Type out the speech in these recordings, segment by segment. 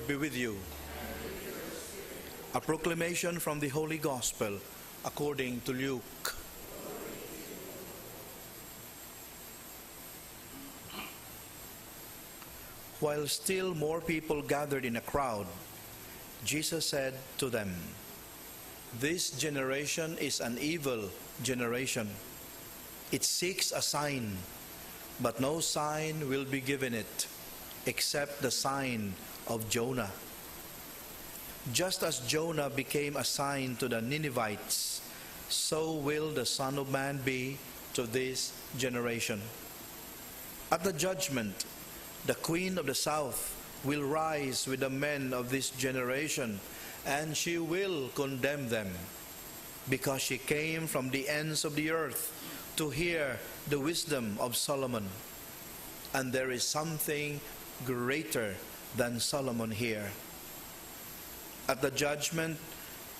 Lord be with you. A proclamation from the Holy Gospel according to Luke. While still more people gathered in a crowd, Jesus said to them, "This generation is an evil generation. It seeks a sign, but no sign will be given it, except the sign of Jonah. Just as Jonah became a sign to the Ninevites, so will the Son of Man be to this generation. At the judgment, the Queen of the South will rise with the men of this generation, and she will condemn them, because she came from the ends of the earth to hear the wisdom of Solomon. And there is something greater than Solomon here. At the judgment,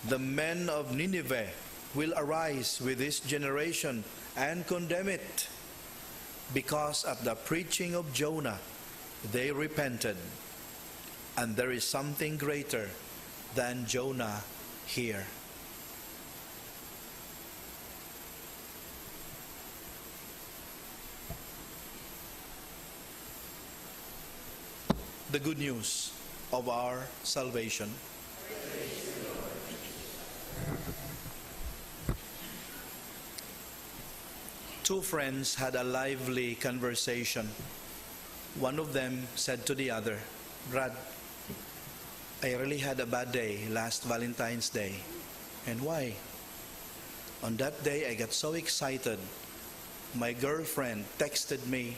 the men of Nineveh will arise with this generation and condemn it, because at the preaching of Jonah they repented, and there is something greater than Jonah here." The good news of our salvation. Two friends had a lively conversation. One of them said to the other, "Brad, I really had a bad day last Valentine's Day." "And why?" "On that day I got so excited. My girlfriend texted me,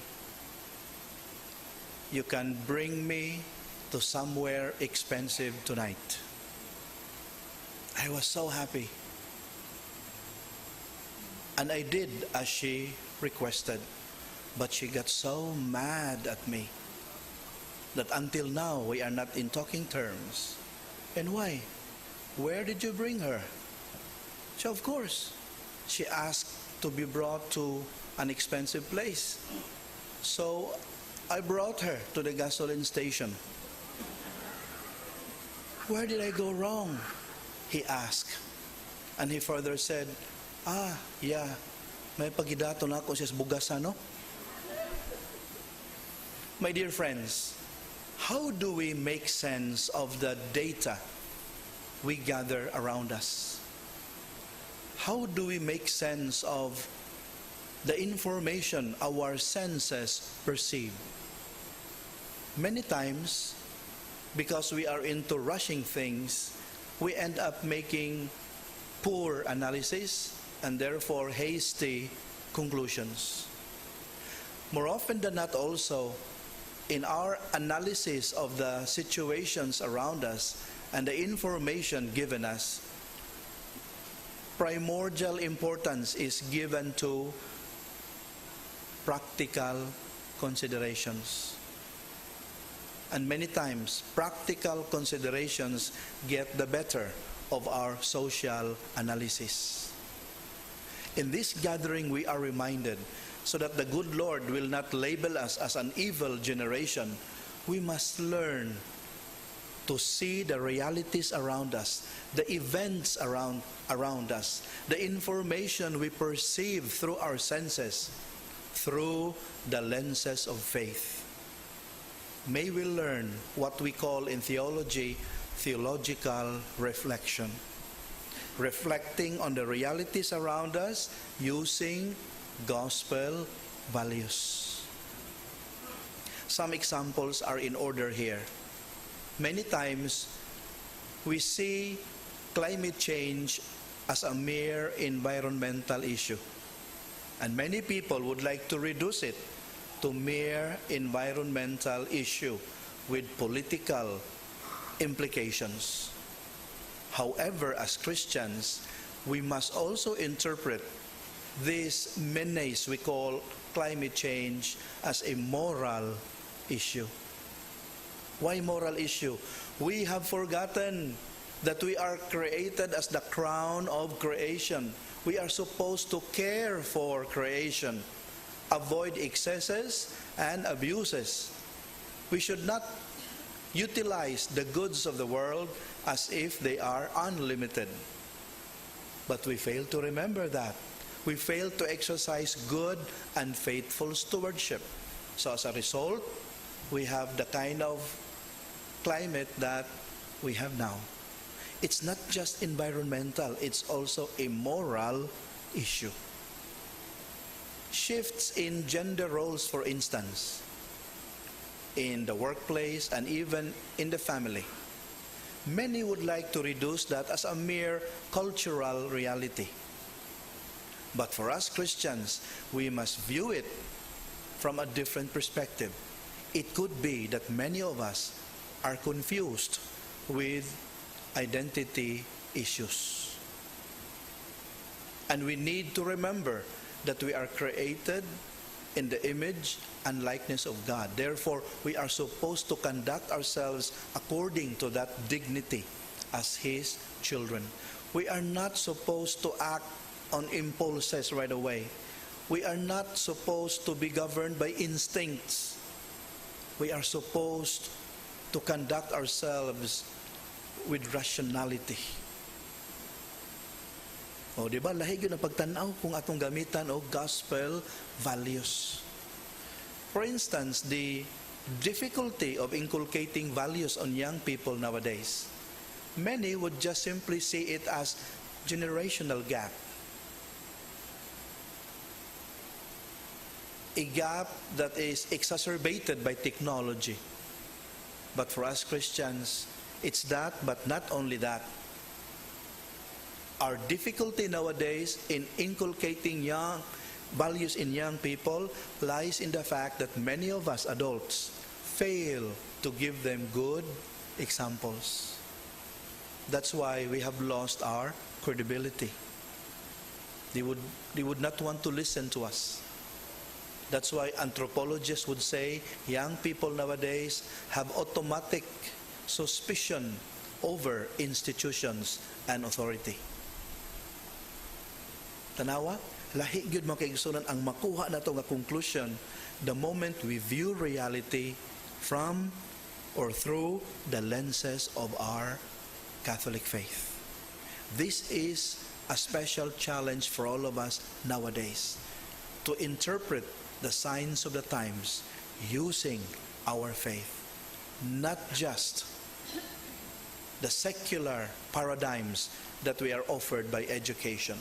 'You can bring me to somewhere expensive tonight.' I was so happy. And I did as she requested. But she got so mad at me that until now we are not in talking terms." "And why? Where did you bring her?" So of course, she asked to be brought to an expensive place. So I brought her to the gasoline station. "Where did I go wrong?" he asked. And he further said, Yeah, may pagidato na ako sa bugasan, no?" My dear friends, how do we make sense of the data we gather around us? How do we make sense of the information our senses perceive? Many times, because we are into rushing things, we end up making poor analysis and therefore hasty conclusions. More often than not also, in our analysis of the situations around us and the information given us, primordial importance is given to practical considerations. And many times, practical considerations get the better of our social analysis. In this gathering, we are reminded, so that the good Lord will not label us as an evil generation, we must learn to see the realities around us, the events around us, the information we perceive through our senses, through the lenses of faith. May we learn what we call in theology, theological reflection. Reflecting on the realities around us using gospel values. Some examples are in order here. Many times, we see climate change as a mere environmental issue. And many people would like to reduce it to mere environmental issue with political implications. However, as Christians, we must also interpret this menace we call climate change as a moral issue. Why moral issue? We have forgotten that we are created as the crown of creation. We are supposed to care for creation, avoid excesses and abuses. We should not utilize the goods of the world as if they are unlimited. But we fail to remember that. We fail to exercise good and faithful stewardship. So as a result, we have the kind of climate that we have now. It's not just environmental, it's also a moral issue. Shifts in gender roles, for instance, in the workplace and even in the family. Many would like to reduce that as a mere cultural reality. But for us Christians, we must view it from a different perspective. It could be that many of us are confused with identity issues. And we need to remember that we are created in the image and likeness of God. Therefore, we are supposed to conduct ourselves according to that dignity as His children. We are not supposed to act on impulses right away. We are not supposed to be governed by instincts. We are supposed to conduct ourselves with rationality. O, di ba? Lahig yun ang pagtanaw kung atong gamitan o gospel values. For instance, the difficulty of inculcating values on young people nowadays. Many would just simply see it as generational gap. A gap that is exacerbated by technology. But for us Christians, it's that, but not only that. Our difficulty nowadays in inculcating young values in young people lies in the fact that many of us adults fail to give them good examples. That's why we have lost our credibility. They would not want to listen to us. That's why anthropologists would say young people nowadays have automatic suspicion over institutions and authority. Tanawa, lahi gyud mo kay gustunan ang makuha nato nga conclusion the moment we view reality from or through the lenses of our Catholic faith. This is a special challenge for all of us nowadays to interpret the signs of the times using our faith, not just the secular paradigms that we are offered by education.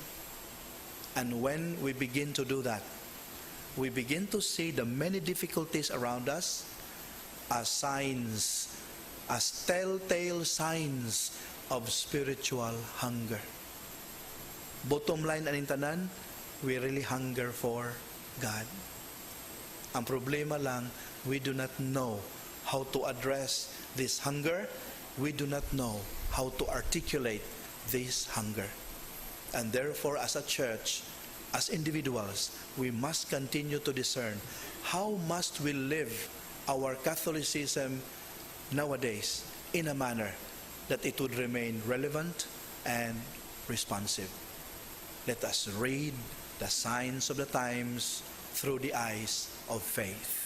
And when we begin to do that, we begin to see the many difficulties around us as signs, as telltale signs of spiritual hunger. Bottom line aning tanan, we really hunger for God. Ang problema lang, we do not know how to address this hunger. We do not know how to articulate this hunger. And therefore, as a church, as individuals, we must continue to discern how must we live our Catholicism nowadays in a manner that it would remain relevant and responsive. Let us read the signs of the times through the eyes of faith.